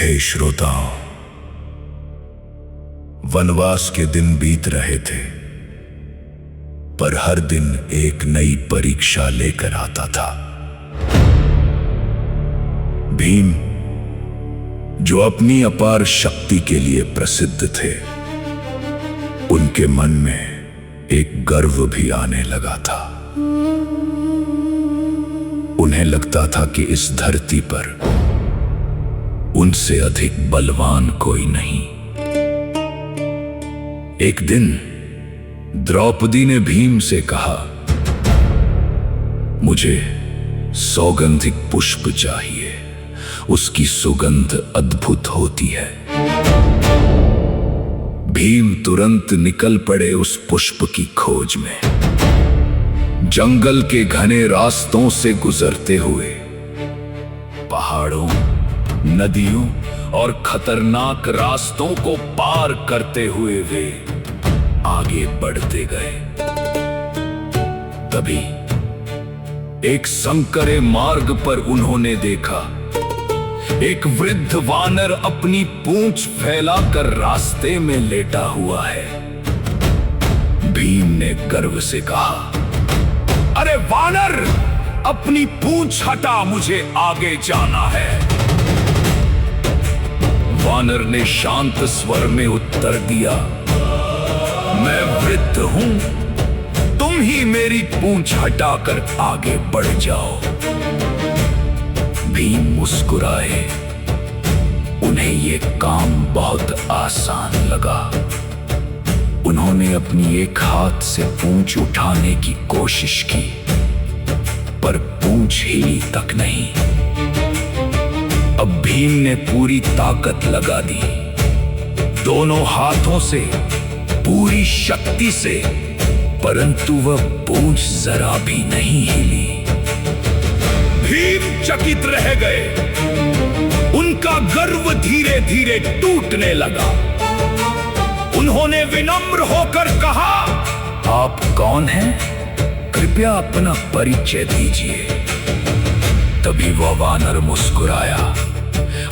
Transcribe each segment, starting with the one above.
हे श्रोताओं, वनवास के दिन बीत रहे थे, पर हर दिन एक नई परीक्षा लेकर आता था। भीम, जो अपनी अपार शक्ति के लिए प्रसिद्ध थे, उनके मन में एक गर्व भी आने लगा था। उन्हें लगता था कि इस धरती पर उनसे अधिक बलवान कोई नहीं। एक दिन द्रौपदी ने भीम से कहा, मुझे सौगंधिक पुष्प चाहिए, उसकी सुगंध अद्भुत होती है। भीम तुरंत निकल पड़े उस पुष्प की खोज में। जंगल के घने रास्तों से गुजरते हुए, पहाड़ों, नदियों और खतरनाक रास्तों को पार करते हुए वे आगे बढ़ते गए। तभी एक संकरे मार्ग पर उन्होंने देखा, एक वृद्ध वानर अपनी पूंछ फैलाकर रास्ते में लेटा हुआ है। भीम ने गर्व से कहा, अरे वानर, अपनी पूंछ हटा, मुझे आगे जाना है। वानर ने शांत स्वर में उत्तर दिया, मैं वृद्ध हूं, तुम ही मेरी पूंछ हटाकर आगे बढ़ जाओ। भीम मुस्कुराए। उन्हें यह काम बहुत आसान लगा। उन्होंने अपनी एक हाथ से पूंछ उठाने की कोशिश की, पर पूंछ हिली तक नहीं। अब भीम ने पूरी ताकत लगा दी, दोनों हाथों से, पूरी शक्ति से, परंतु वह पूंछ जरा भी नहीं हिली। भीम चकित रह गए। उनका गर्व धीरे धीरे टूटने लगा। उन्होंने विनम्र होकर कहा, आप कौन हैं? कृपया अपना परिचय दीजिए। तभी वह वानर मुस्कुराया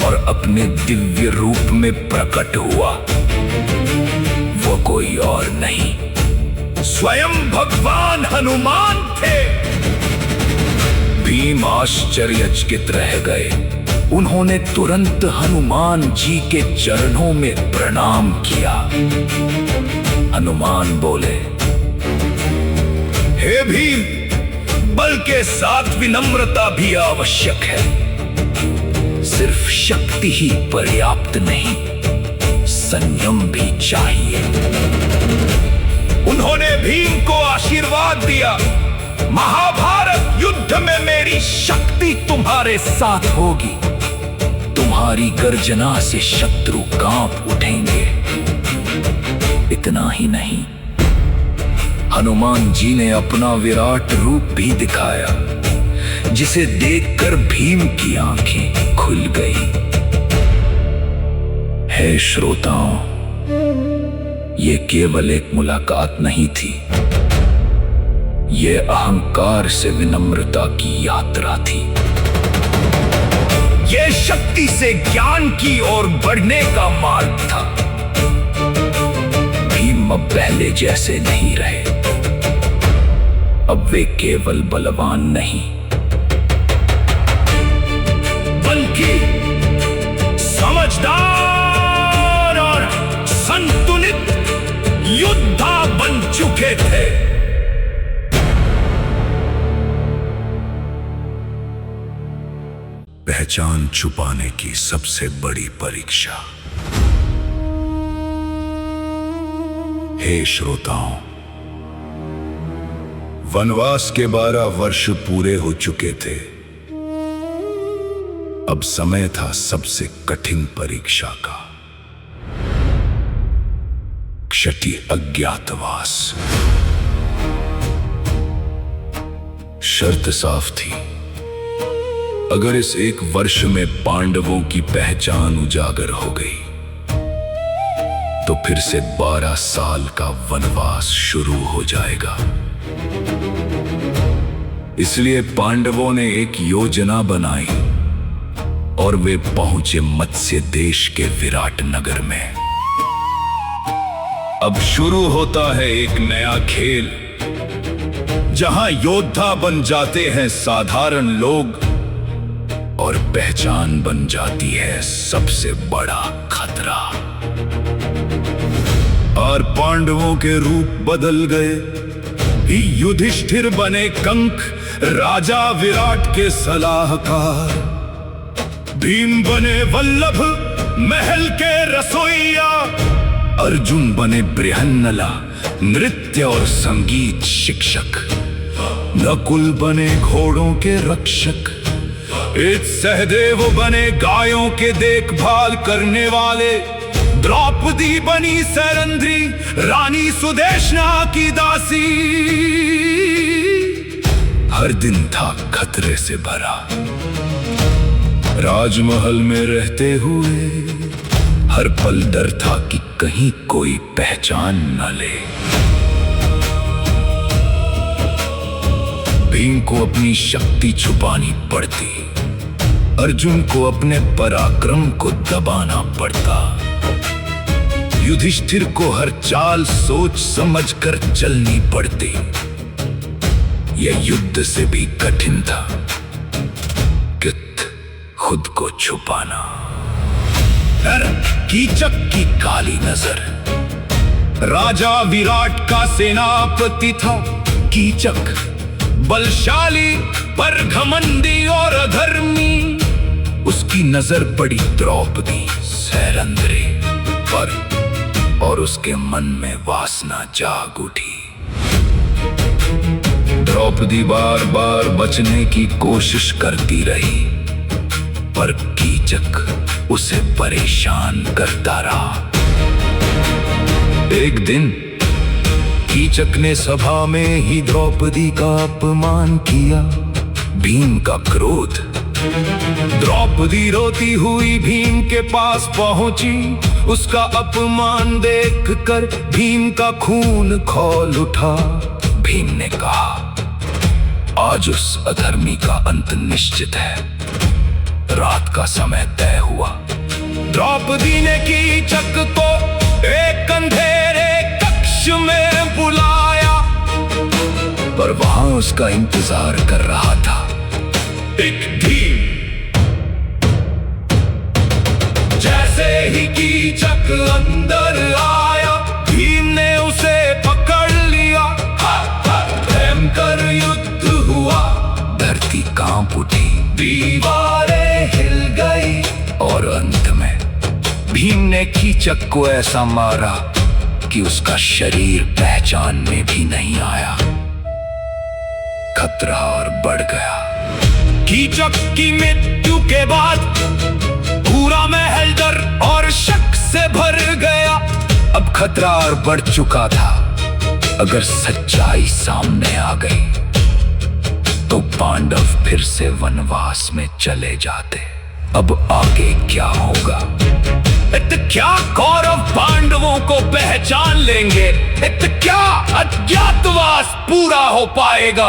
और अपने दिव्य रूप में प्रकट हुआ। वो कोई और नहीं, स्वयं भगवान हनुमान थे। भीम आश्चर्यचकित रह गए। उन्होंने तुरंत हनुमान जी के चरणों में प्रणाम किया। हनुमान बोले, हे भीम, बल के साथ विनम्रता भी आवश्यक है। सिर्फ शक्ति ही पर्याप्त नहीं, संयम भी चाहिए। उन्होंने भीम को आशीर्वाद दिया, महाभारत युद्ध में मेरी शक्ति तुम्हारे साथ होगी। तुम्हारी गर्जना से शत्रु कांप उठेंगे। इतना ही नहीं, हनुमान जी ने अपना विराट रूप भी दिखाया, जिसे देखकर भीम की आंखें खुल गई। हे श्रोताओं, ये केवल एक मुलाकात नहीं थी, ये अहंकार से विनम्रता की यात्रा थी। ये शक्ति से ज्ञान की ओर बढ़ने का मार्ग था। भीम अब पहले जैसे नहीं रहे। अब वे केवल बलवान नहीं, बल्कि समझदार और संतुलित योद्धा बन चुके थे। पहचान छुपाने की सबसे बड़ी परीक्षा। हे श्रोताओं, वनवास के 12 वर्ष पूरे हो चुके थे। अब समय था सबसे कठिन परीक्षा का। क्षति अज्ञातवास। शर्त साफ थी, अगर इस 1 वर्ष में पांडवों की पहचान उजागर हो गई, तो फिर से 12 साल का वनवास शुरू हो जाएगा। इसलिए पांडवों ने एक योजना बनाई। और वे पहुंचे मत्स्य देश के विराट नगर में। अब शुरू होता है एक नया खेल, जहां योद्धा बन जाते हैं साधारण लोग और पहचान बन जाती है सबसे बड़ा खतरा। और पांडवों के रूप बदल गए। युधिष्ठिर बने कंक, राजा विराट के सलाहकार। भीम बने वल्लभ, महल के रसोइया। अर्जुन बने बृहन्नला, नृत्य और संगीत शिक्षक। नकुल बने घोड़ों के रक्षक। सहदेव बने गायों के देखभाल करने वाले। द्रौपदी बनी सैरंध्री, रानी सुदेशना की दासी। हर दिन था खतरे से भरा। राजमहल में रहते हुए हर पल डर था कि कहीं कोई पहचान न ले। भीम को अपनी शक्ति छुपानी पड़ती, अर्जुन को अपने पराक्रम को दबाना पड़ता। युधिष्ठिर को हर चाल सोच समझकर चलनी पड़ती। यह युद्ध से भी कठिन था, खुद को छुपाना। कीचक की काली नजर। राजा विराट का सेनापति था कीचक, बलशाली पर घमंडी और अधर्मी। उसकी नजर पड़ी द्रौपदी सैरंध्री पर और उसके मन में वासना जाग उठी। द्रौपदी बार बार बचने की कोशिश करती रही, पर कीचक उसे परेशान करता रहा। एक दिन कीचक ने सभा में ही द्रौपदी का अपमान किया। भीम का क्रोध। द्रौपदी रोती हुई भीम के पास पहुंची। उसका अपमान देखकर भीम का खून खौल उठा। भीम ने कहा, आज उस अधर्मी का अंत निश्चित है। रात का समय तय हुआ। द्रौपदी ने कीचक को एक अंधेरे कक्ष में बुलाया, पर वहां उसका इंतजार कर रहा था एक भीम। जैसे ही कीचक अंदर आया, भीम ने उसे पकड़ लिया। भयंकर युद्ध हुआ। धरती कांप उठी, दीवारें हिल गई और अंत में भीम ने कीचक को ऐसा मारा कि उसका शरीर पहचान में भी नहीं आया। खतरा और बढ़ गया। कीचक की मृत्यु के बाद पूरा महल डर और शक से भर गया। अब खतरा और बढ़ चुका था। अगर सच्चाई सामने आ गई तो पांडव फिर से वनवास में चले जाते। अब आगे क्या होगा? क्या कौरव पांडवों को पहचान लेंगे? क्या अज्ञातवास पूरा हो पाएगा?